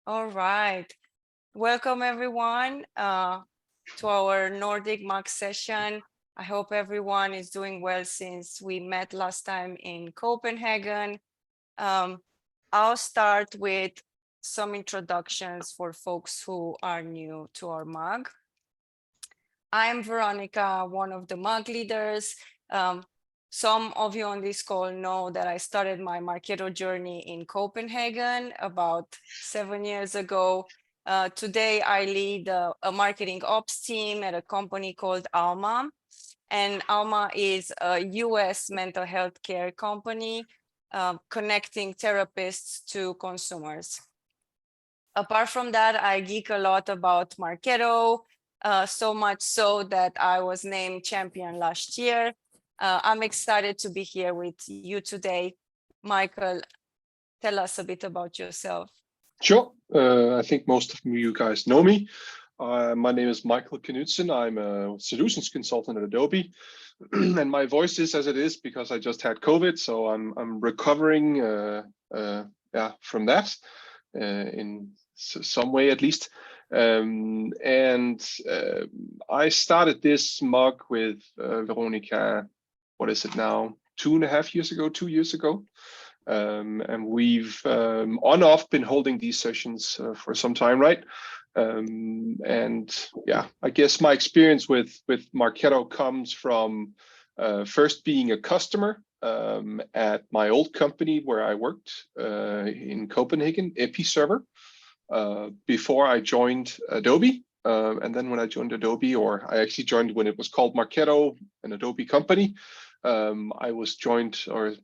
All right. Welcome everyone to our Nordic Max session. I hope everyone is doing well since we met last time in Copenhagen. I'll start with some introductions for folks who are new to our MAG. I'm Veronica, one of the MAG leaders. Some of you on this call know that I started my Marketo journey in Copenhagen about 7 years ago. Today, I lead a marketing ops team at a company called Alma. And Alma is a US mental health care company connecting therapists to consumers. Apart from that, I geek a lot about Marketo, so much so that I was named champion last year. I'm excited to be here with you today. Michael, tell us a bit about yourself. Sure. I think most of you guys know me. My name is Michael Knudsen. I'm a solutions consultant at Adobe. And my voice is as it is because I just had COVID. So I'm recovering from that in some way at least. I started this mug with Veronica, what is it now, 2.5 years ago, 2 years ago. And we've on off been holding these sessions for some time, right? I guess my experience with Marketo comes from first being a customer at my old company where I worked in Copenhagen, Episerver, before I joined Adobe. And then when I joined Adobe, or I actually joined when it was called Marketo, an Adobe company, I was joined or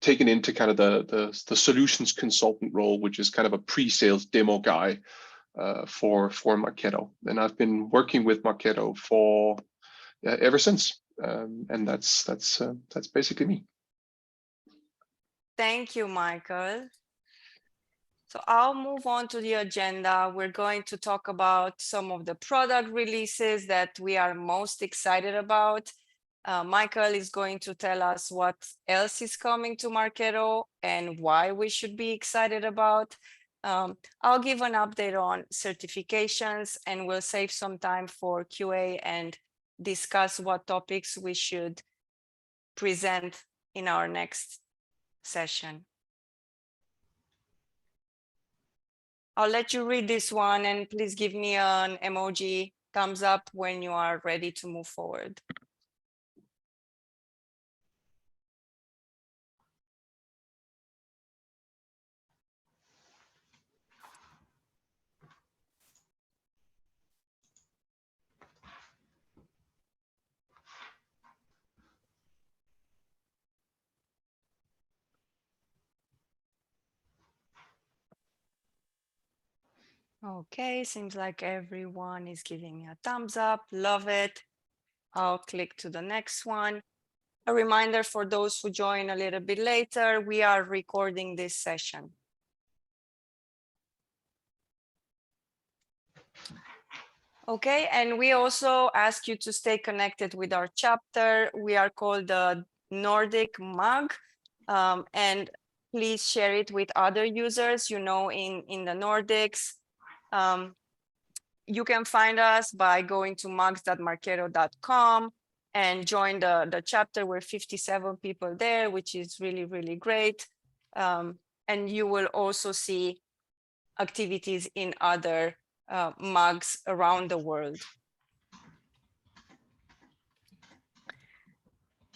taken into kind of the solutions consultant role, which is kind of a pre-sales demo guy for Marketo. And I've been working with Marketo for ever since. And that's basically me. Thank you, Michael. So I'll move on to the agenda. We're going to talk about some of the product releases that we are most excited about. Michael is going to tell us what else is coming to Marketo and why we should be excited about. I'll give an update on certifications, and we'll save some time for QA and discuss what topics we should present in our next session. I'll let you read this one, and please give me an emoji, thumbs up when you are ready to move forward. Okay, seems like everyone is giving me a thumbs up. Love it. I'll click to the next one. A reminder for those who join a little bit later, we are recording this session. Okay, and we also ask you to stay connected with our chapter. We are called the Nordic MAG, and please share it with other users, in the Nordics. You can find us by going to mugs.marketo.com and join the chapter. We're 57 people there, which is really, really great. And you will also see activities in other mugs around the world.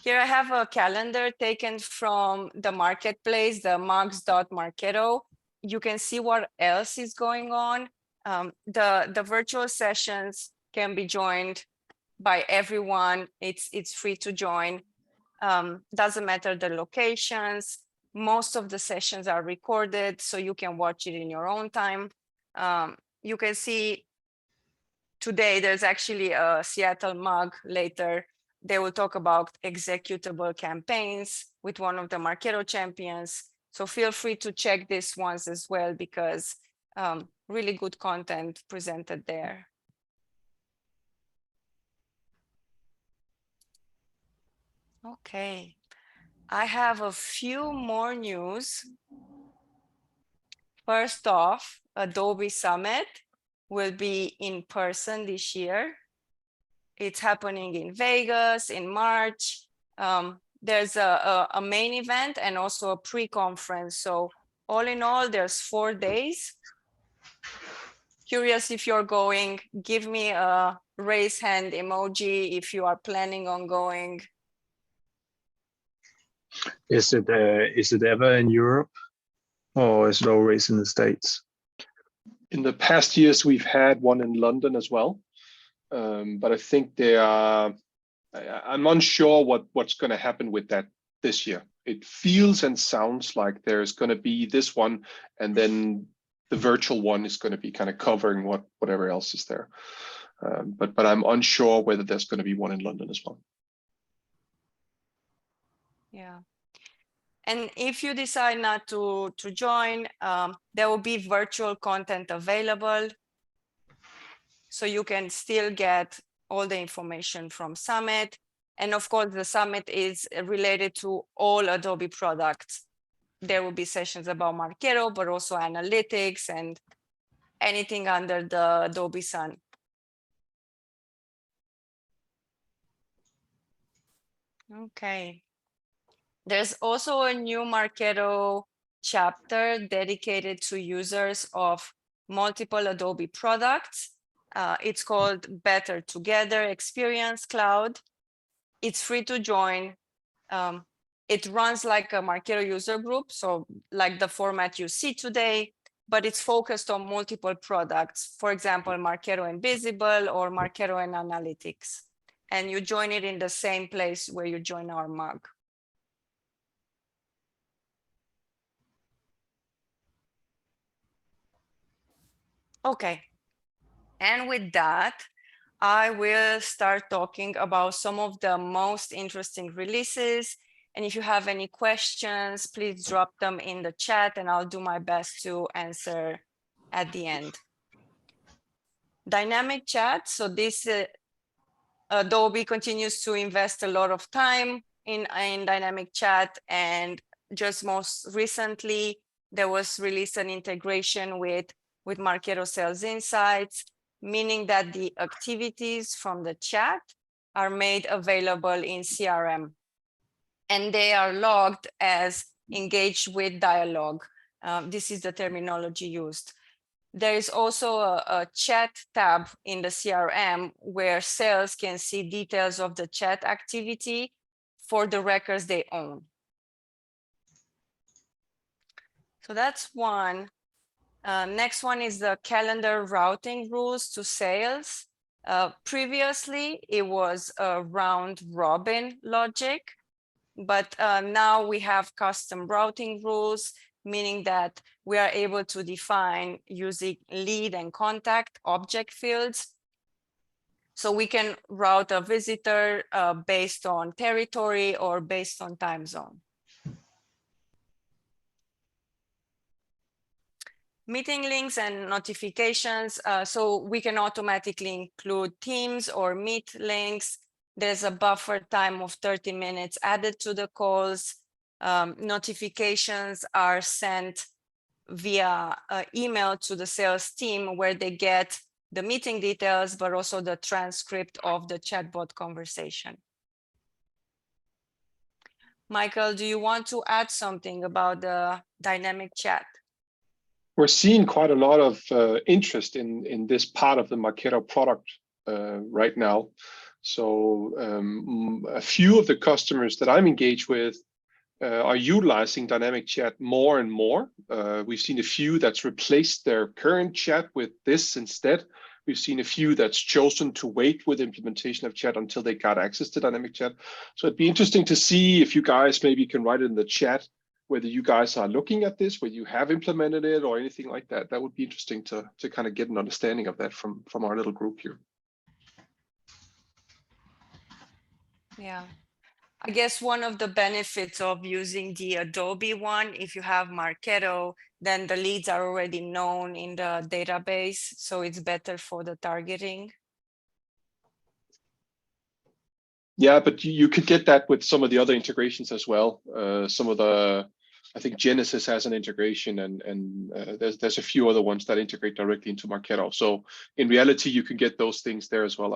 Here I have a calendar taken from the marketplace, the mugs.marketo. You can see what else is going on. The virtual sessions can be joined by everyone. It's free to join. Doesn't matter the locations. Most of the sessions are recorded, so you can watch it in your own time. You can see today there's actually a Seattle mug later. They will talk about executable campaigns with one of the Marketo champions. So feel free to check this ones as well, because really good content presented there. Okay, I have a few more news. First off, Adobe Summit will be in person this year. It's happening in Vegas in March. There's a main event and also a pre-conference. So all in all, there's 4 days. Curious if you're going, give me a raise hand emoji if you are planning on going. Is it ever in Europe, or is it always in the States? In the past years, we've had one in London as well, but I think they are. I'm unsure what's going to happen with that this year. It feels and sounds like there's going to be this one, and then the virtual one is going to be kind of covering whatever else is there. But I'm unsure whether there's going to be one in London as well. Yeah. And if you decide not to join, there will be virtual content available. So you can still get all the information from Summit. And of course, the Summit is related to all Adobe products. There will be sessions about Marketo, but also analytics and anything under the Adobe sun. Okay. There's also a new Marketo chapter dedicated to users of multiple Adobe products. It's called Better Together Experience Cloud. It's free to join. It runs like a Marketo user group, so like the format you see today, but it's focused on multiple products. For example, Marketo Invisible or Marketo and Analytics. And you join it in the same place where you join our mug. Okay, and with that, I will start talking about some of the most interesting releases. And if you have any questions, please drop them in the chat and I'll do my best to answer at the end. Dynamic chat. So this Adobe continues to invest a lot of time in dynamic chat, and just most recently, there was released an integration with Marketo Sales Insights, meaning that the activities from the chat are made available in CRM. And they are logged as engaged with dialogue. This is the terminology used. There is also a chat tab in the CRM where sales can see details of the chat activity for the records they own. So that's one. Next one is the calendar routing rules to sales. Previously, it was a round robin logic, but now we have custom routing rules, meaning that we are able to define using lead and contact object fields. So we can route a visitor based on territory or based on time zone. Meeting links and notifications. So we can automatically include Teams or Meet links. There's a buffer time of 30 minutes added to the calls. Notifications are sent via email to the sales team where they get the meeting details, but also the transcript of the chatbot conversation. Michael, do you want to add something about the dynamic chat? We're seeing quite a lot of interest in this part of the Marketo product right now. So a few of the customers that I'm engaged with are utilizing dynamic chat more and more. We've seen a few that's replaced their current chat with this instead. We've seen a few that's chosen to wait with implementation of chat until they got access to dynamic chat. So it'd be interesting to see if you guys maybe can write it in the chat whether you guys are looking at this, whether you have implemented it or anything like that. That would be interesting to kind of get an understanding of that from our little group here. Yeah. I guess one of the benefits of using the Adobe one, if you have Marketo, then the leads are already known in the database, so it's better for the targeting. Yeah, but you could get that with some of the other integrations as well. Some of the I think Genesis has an integration, and there's a few other ones that integrate directly into Marketo. So in reality, you can get those things there as well.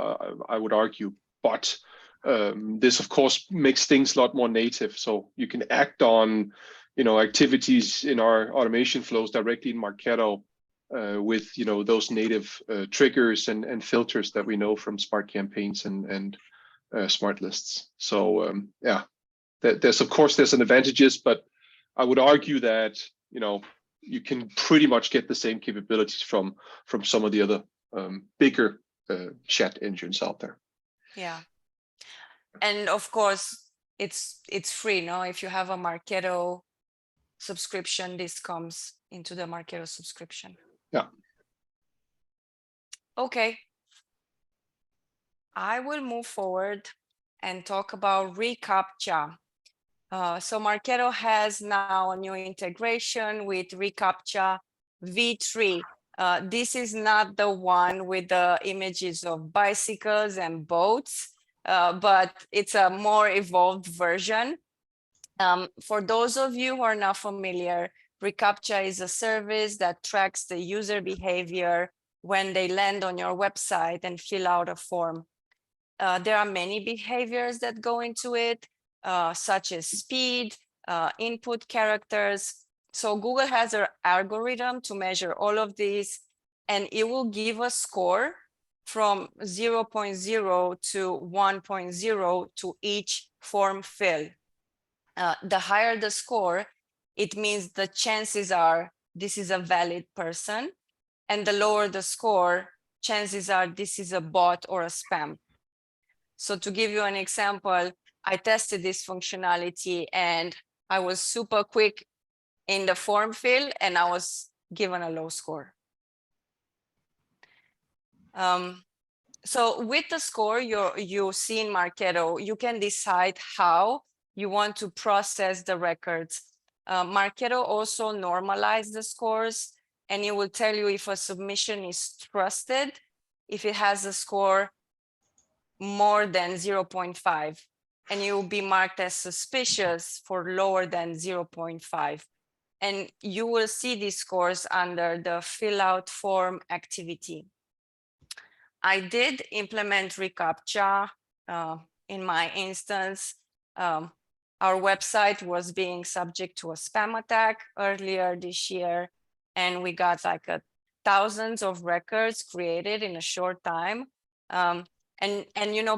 I would argue, but this of course makes things a lot more native. So you can act on, activities in our automation flows directly in Marketo with those native triggers and filters that we know from Smart Campaigns and Smart Lists. So yeah, there's an advantages, but I would argue that you can pretty much get the same capabilities from some of the other bigger chat engines out there. Yeah, and of course it's free. No, if you have a Marketo subscription, this comes into the Marketo subscription. Yeah. Okay, I will move forward and talk about reCaptcha. So Marketo has now a new integration with reCaptcha v3. This is not the one with the images of bicycles and boats, but it's a more evolved version. For those of you who are not familiar, reCaptcha is a service that tracks the user behavior when they land on your website and fill out a form. There are many behaviors that go into it, such as speed, input characters. So Google has an algorithm to measure all of these, and it will give a score from 0.0 to 1.0 to each form fill. The higher the score, it means the chances are this is a valid person, and the lower the score, chances are this is a bot or a spam. So to give you an example, I tested this functionality and I was super quick in the form fill and I was given a low score. So with the score you see in Marketo, you can decide how you want to process the records. Marketo also normalizes the scores, and it will tell you if a submission is trusted, if it has a score more than 0.5, and you will be marked as suspicious for lower than 0.5. And you will see these scores under the fill out form activity. I did implement reCaptcha in my instance. Our website was being subject to a spam attack earlier this year, and we got like thousands of records created in a short time. And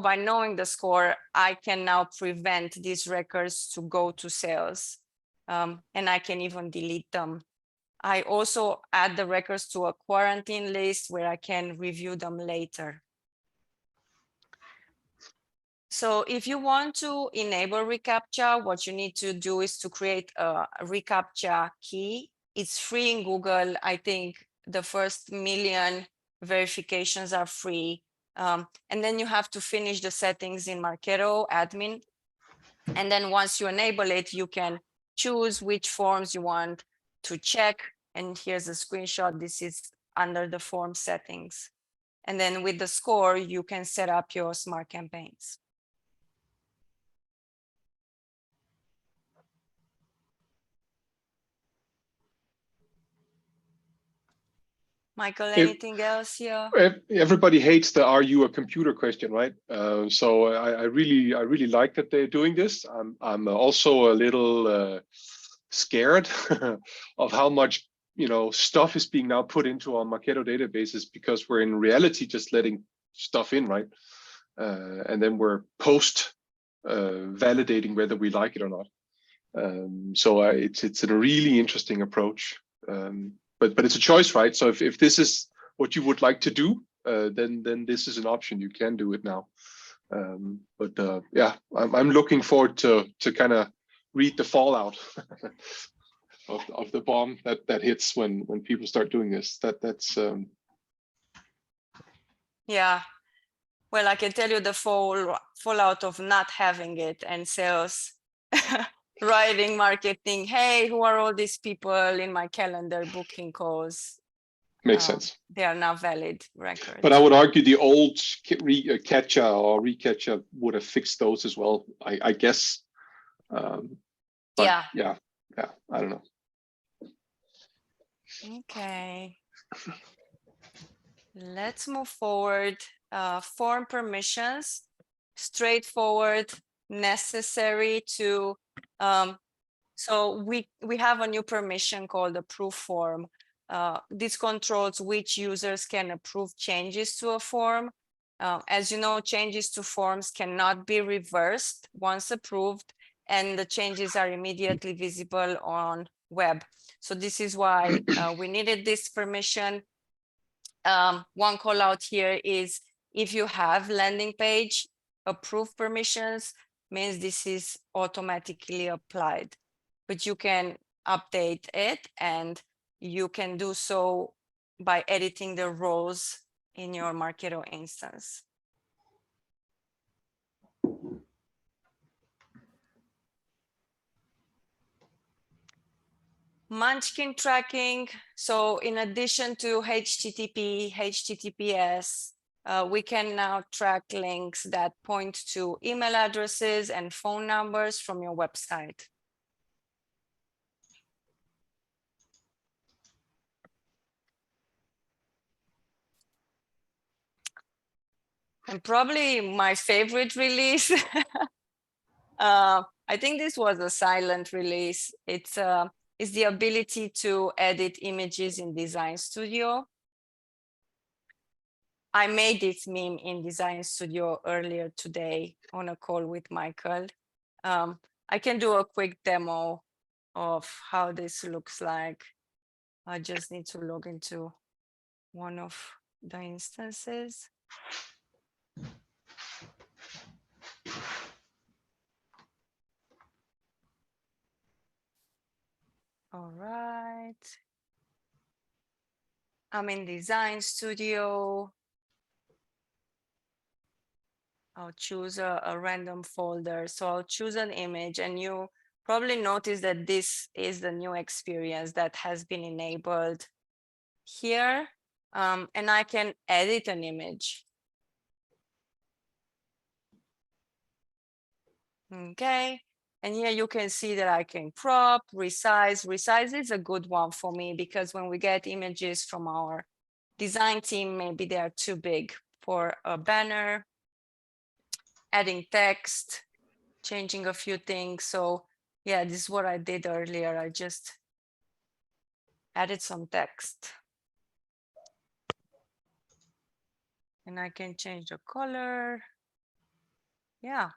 by knowing the score, I can now prevent these records to go to sales, and I can even delete them. I also add the records to a quarantine list where I can review them later. So if you want to enable reCaptcha, what you need to do is to create a reCaptcha key. It's free in Google. I think the first 1 million verifications are free. And then you have to finish the settings in Marketo admin. And then once you enable it, you can choose which forms you want to check. And here's a screenshot. This is under the form settings. And then with the score, you can set up your smart campaigns. Michael, anything else here? Everybody hates the "Are you a computer?" question, right? So I really like that they're doing this. I'm also a little scared of how much stuff is being now put into our Marketo databases, because we're in reality just letting stuff in, right? And then we're post validating whether we like it or not. So it's a really interesting approach. But it's a choice, right? So if this is what you would like to do, then this is an option. You can do it now. Yeah, I'm looking forward to kind of read the fallout of the bomb that hits when people start doing this. That's Yeah. Well, I can tell you the fallout of not having it, and sales writing, marketing. Hey, who are all these people in my calendar booking calls? makes sense. They are not valid records. But I would argue the old reCaptcha or reCaptcha would have fixed those as well, I guess. Yeah. Yeah. yeah, I don't know. Okay. Let's move forward. Form permissions, straightforward, necessary to, so we have a new permission called approve form. This controls which users can approve changes to a form. As you know, changes to forms cannot be reversed once approved, and the changes are immediately visible on web. So this is why we needed this permission. One call out here is if you have landing page approved permissions, means this is automatically applied, but you can update it, and you can do so by editing the roles in your Marketo instance. Munchkin tracking. So in addition to HTTP, HTTPS, we can now track links that point to email addresses and phone numbers from your website. And probably my favorite release, I think this was a silent release. It's the ability to edit images in Design Studio. I made this meme in Design Studio earlier today on a call with Michael. I can do a quick demo of how this looks like. I just need to log into one of the instances. All right. I'm in Design Studio. I'll choose a random folder. So I'll choose an image, and you probably notice that this is the new experience that has been enabled here. And I can edit an image. Okay. And here you can see that I can crop, resize. Resize is a good one for me because when we get images from our design team, maybe they are too big for a banner. Adding text, changing a few things. So yeah, this is what I did earlier. I just added some text. And I can change the color. Yeah.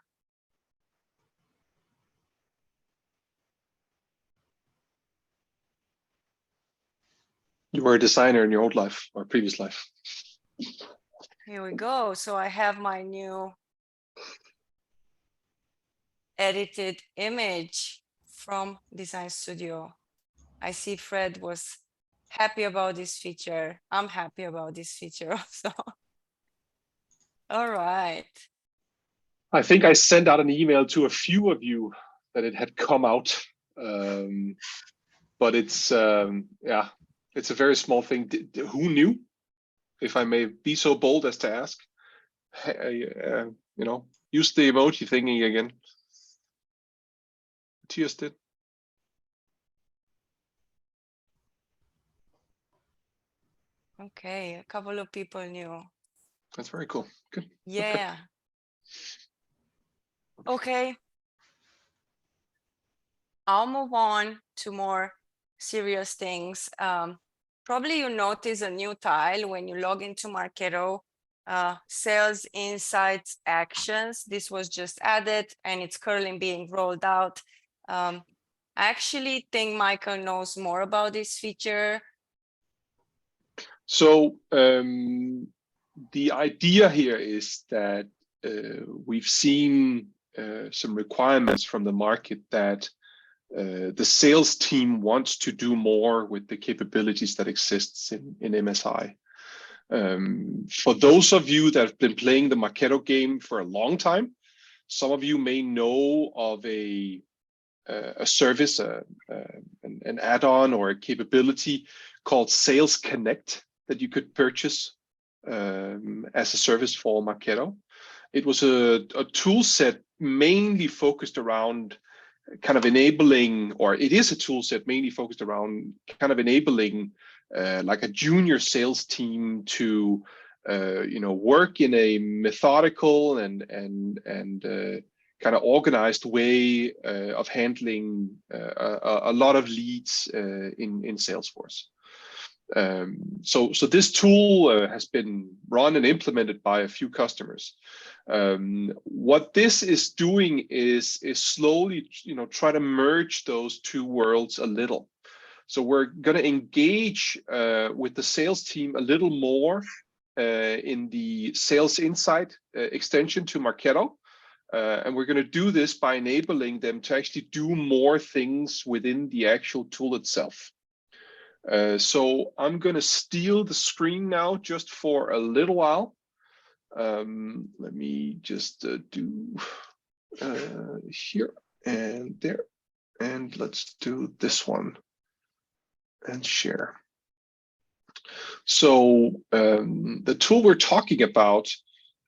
You were a designer in your old life or previous life. Here we go. So I have my new edited image from Design Studio. I see Fred was happy about this feature. I'm happy about this feature also. All right. I think I sent out an email to a few of you that it had come out, but it's yeah, it's a very small thing. Who knew? If I may be so bold as to ask, you know, use the emoji thingy again. Matthias did. Okay, a couple of people knew. That's very cool. Good. Yeah. Okay. I'll move on to more serious things. Probably you notice a new tile when you log into Marketo, sales insights actions. This was just added and it's currently being rolled out. I actually think Michael knows more about this feature. So the idea here is that we've seen some requirements from the market that the sales team wants to do more with the capabilities that exists in MSI. For those of you that have been playing the Marketo game for a long time, some of you may know of a service, an add-on or a capability called Sales Connect that you could purchase as a service for Marketo. It was a tool set mainly focused around kind of enabling, or it is a tool set mainly focused around kind of enabling like a junior sales team to work in a methodical and kind of organized way of handling a lot of leads in Salesforce. So this tool has been run and implemented by a few customers. What this is doing is slowly, try to merge those two worlds a little. So we're going to engage with the sales team a little more in the Sales Insight extension to Marketo. And we're going to do this by enabling them to actually do more things within the actual tool itself. So I'm going to steal the screen now just for a little while. Let me just do here and there. And let's do this one and share. So the tool we're talking about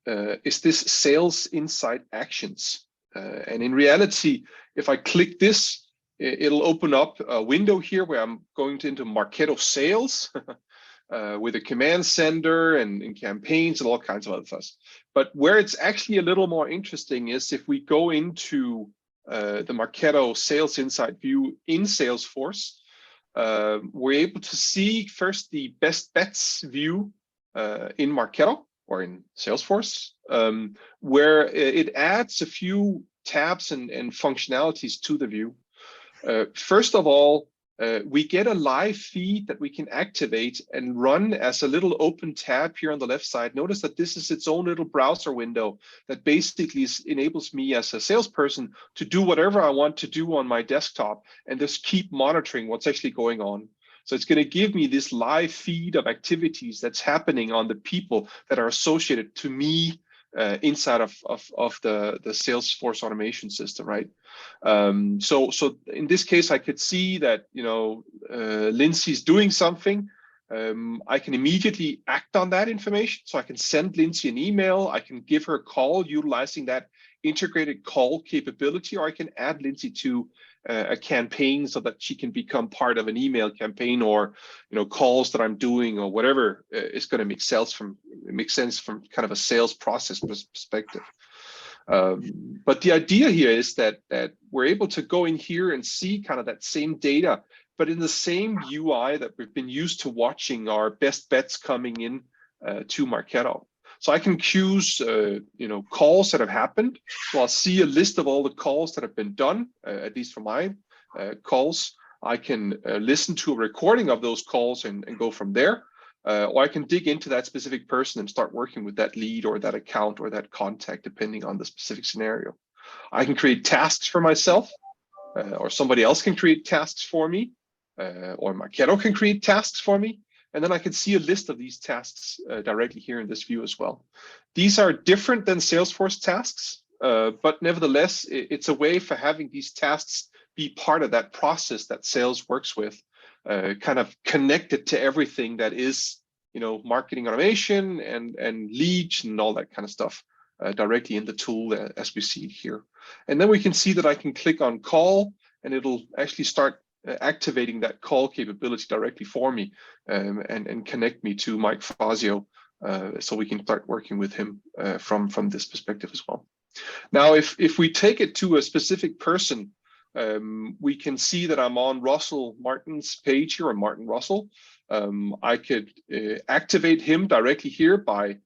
is this Sales Insight Actions. And in reality, if I click this, it'll open up a window here where I'm going into Marketo Sales with a command center and campaigns and all kinds of other stuff. But where it's actually a little more interesting is if we go into the Marketo Sales Insight view in Salesforce, we're able to see first the best bets view in Marketo or in Salesforce, where it adds a few tabs and functionalities to the view. First of all, we get a live feed that we can activate and run as a little open tab here on the left side. Notice that this is its own little browser window that basically enables me as a salesperson to do whatever I want to do on my desktop and just keep monitoring what's actually going on. So it's going to give me this live feed of activities that's happening on the people that are associated to me inside of the Salesforce automation system, right? So in this case, I could see that Lindsay's doing something. I can immediately act on that information. So I can send Lindsay an email. I can give her a call utilizing that integrated call capability, or I can add Lindsay to a campaign so that she can become part of an email campaign, or calls that I'm doing, or whatever is going to make sense from kind of a sales process perspective. But the idea here is that we're able to go in here and see kind of that same data, but in the same UI that we've been used to watching our best bets coming in to Marketo. So I can choose, calls that have happened. So I'll see a list of all the calls that have been done, at least for my calls. I can listen to a recording of those calls and go from there. Or I can dig into that specific person and start working with that lead or that account or that contact, depending on the specific scenario. I can create tasks for myself, or somebody else can create tasks for me, or Marketo can create tasks for me. And then I can see a list of these tasks directly here in this view as well. These are different than Salesforce tasks, but nevertheless, it's a way for having these tasks be part of that process that sales works with, kind of connected to everything that is, marketing automation and leads and all that kind of stuff directly in the tool as we see it here. And then we can see that I can click on call and it'll actually start activating that call capability directly for me and connect me to Mike Fazio so we can start working with him from this perspective as well. Now, if we take it to a specific person, we can see that I'm on Russell Martin's page here, or Martin Russell. I could activate him directly here by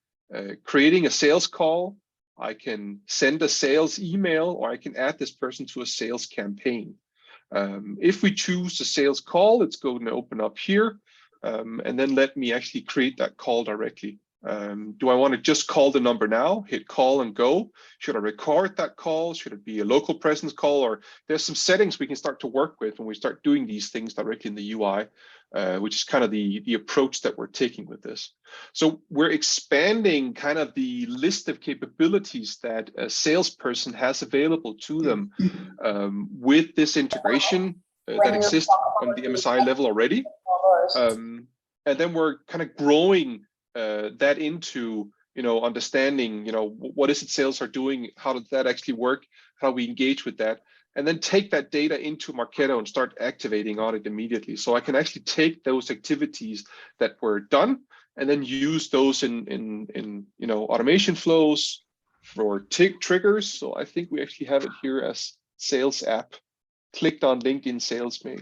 creating a sales call. I can send a sales email, or I can add this person to a sales campaign. If we choose a sales call, it's going to open up here and then let me actually create that call directly. Do I want to just call the number now, hit call and go? Should I record that call? Should it be a local presence call? Or there's some settings we can start to work with when we start doing these things directly in the UI, which is kind of the approach that we're taking with this. So we're expanding kind of the list of capabilities that a salesperson has available to them with this integration that exists on the MSI level already. And then we're kind of growing that into understanding what is it sales are doing, how does that actually work, how we engage with that, and then take that data into Marketo and start activating on it immediately. So I can actually take those activities that were done and then use those in automation flows for triggers. So I think we actually have it here as sales app, clicked on LinkedIn sales mail,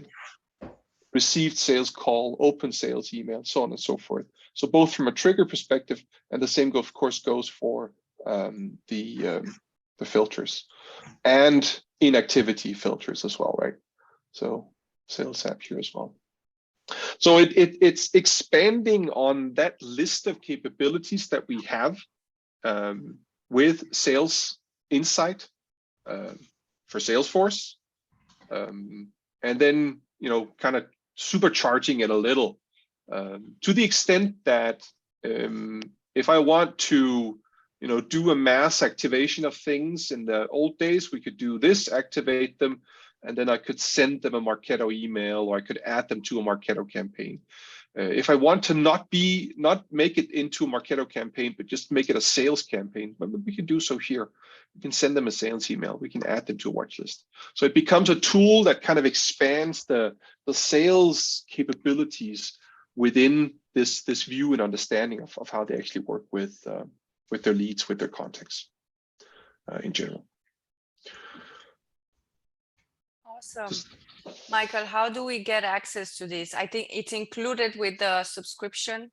received sales call, open sales email, so on and so forth. So both from a trigger perspective, and the same of course goes for the filters and inactivity filters as well, right? So sales app here as well. So it's expanding on that list of capabilities that we have with Sales Insight for Salesforce, and then kind of supercharging it a little to the extent that if I want to do a mass activation of things in the old days, we could do this, activate them, and then I could send them a Marketo email, or I could add them to a Marketo campaign. If I want to not make it into a Marketo campaign, but just make it a sales campaign, we can do so here. We can send them a sales email. We can add them to a watch list. So it becomes a tool that kind of expands the sales capabilities within this view and understanding of how they actually work with their leads, with their contacts in general. Awesome. Michael, how do we get access to this? I think it's included with the subscription.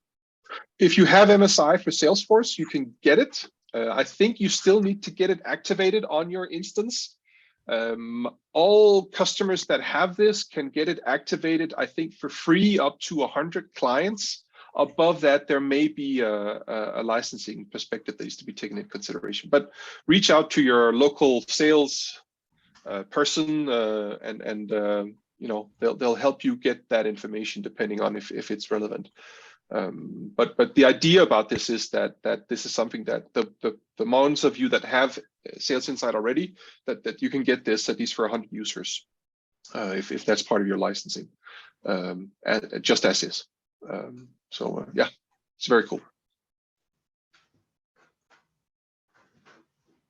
If you have MSI for Salesforce, you can get it. I think you still need to get it activated on your instance. All customers that have this can get it activated, I think, for free up to 100 clients. Above that, there may be a licensing perspective that needs to be taken into consideration. But reach out to your local sales person, and they'll help you get that information depending on if it's relevant. But the idea about this is that this is something that the ones of you that have Sales Insight already, that you can get this at least for 100 users, if that's part of your licensing, just as is. Yeah, it's very cool.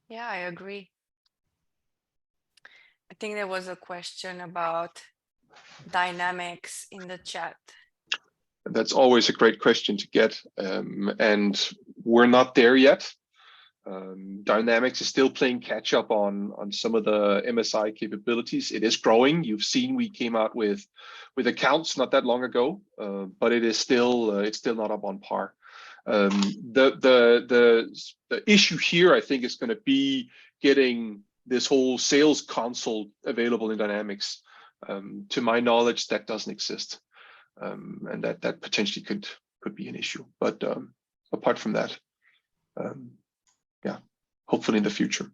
Yeah, I agree. I think there was a question about dynamics in the chat. That's always a great question to get, and we're not there yet. Dynamics is still playing catch up on some of the MSI capabilities. It is growing. You've seen we came out with accounts not that long ago, but it's still not up on par. The issue here, I think, is going to be getting this whole sales console available in Dynamics. To my knowledge, that doesn't exist, and that potentially could be an issue. But apart from that, yeah, hopefully in the future.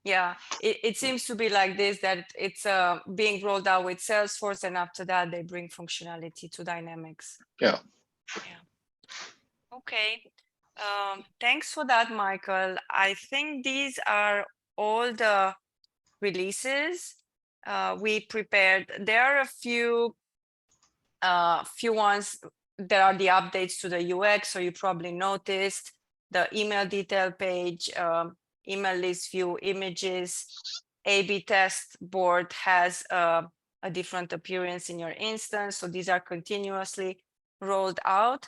Yeah, it seems to be like this, that it's being rolled out with Salesforce, and after that they bring functionality to Dynamics. Yeah. Okay. Thanks for that, Michael. I think these are all the releases we prepared. There are a few ones that are the updates to the UX, so you probably noticed the email detail page, email list view images, A/B test board has a different appearance in your instance. So these are continuously rolled out.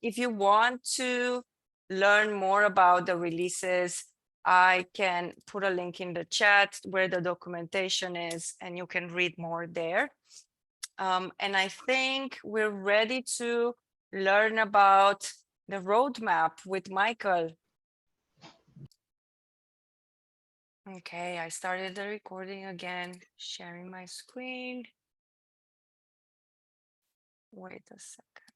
If you want to learn more about the releases, I can put a link in the chat where the documentation is, and you can read more there. And I think we're ready to learn about the roadmap with Michael. Okay, I started the recording again, sharing my screen. Wait a second.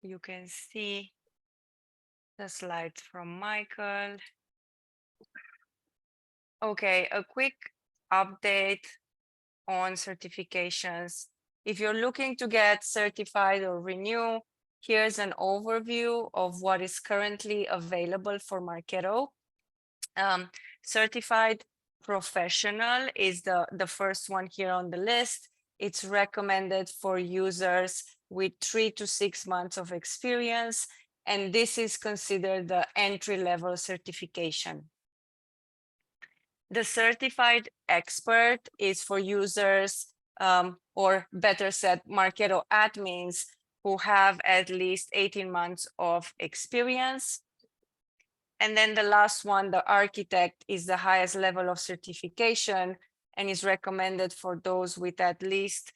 You can see the slides from Michael. Okay, a quick update on certifications. If you're looking to get certified or renew, here's an overview of what is currently available for Marketo. Certified Professional is the first one here on the list. It's recommended for users with 3 to 6 months of experience And this is considered the entry-level certification. The certified expert is for users, or better said, Marketo admins who have at least 18 months of experience. And then the last one, the architect, is the highest level of certification and is recommended for those with at least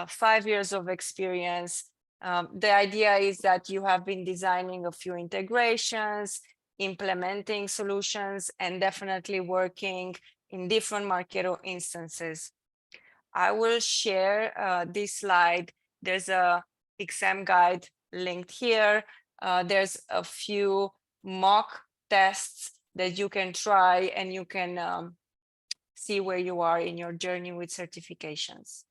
5 years of experience. The idea is that you have been designing a few integrations, implementing solutions, and definitely working in different Marketo instances. I will share this slide. There's a exam guide linked here. There's a few mock tests that you can try, and you can see where you are in your journey with certifications.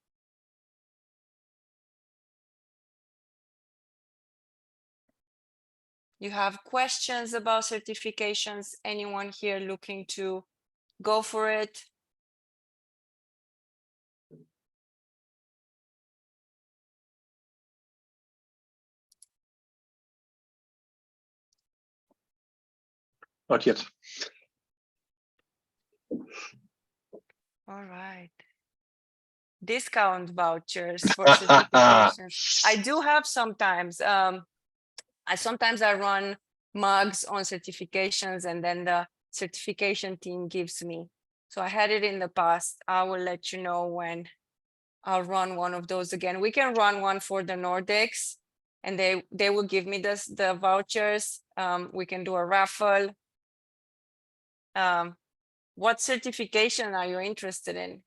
You have questions about certifications? Anyone here looking to go for it? Not yet. All right. Discount vouchers for certifications. I do have sometimes. Sometimes I run mugs on certifications, and then the certification team gives me. So I had it in the past. I will let you know when I'll run one of those again. We can run one for the Nordics, and they will give me the vouchers. We can do a raffle. What certification are you interested in?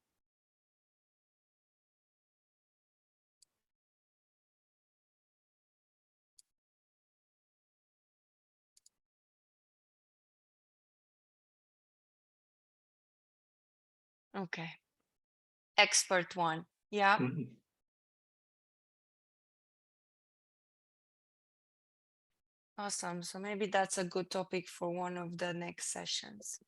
Okay. Expert one. Yeah. Mhm. Awesome. So maybe that's a good topic for one of the next sessions.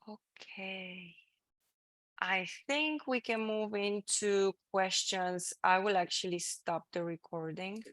Okay. I think we can move into questions. I will actually stop the recording.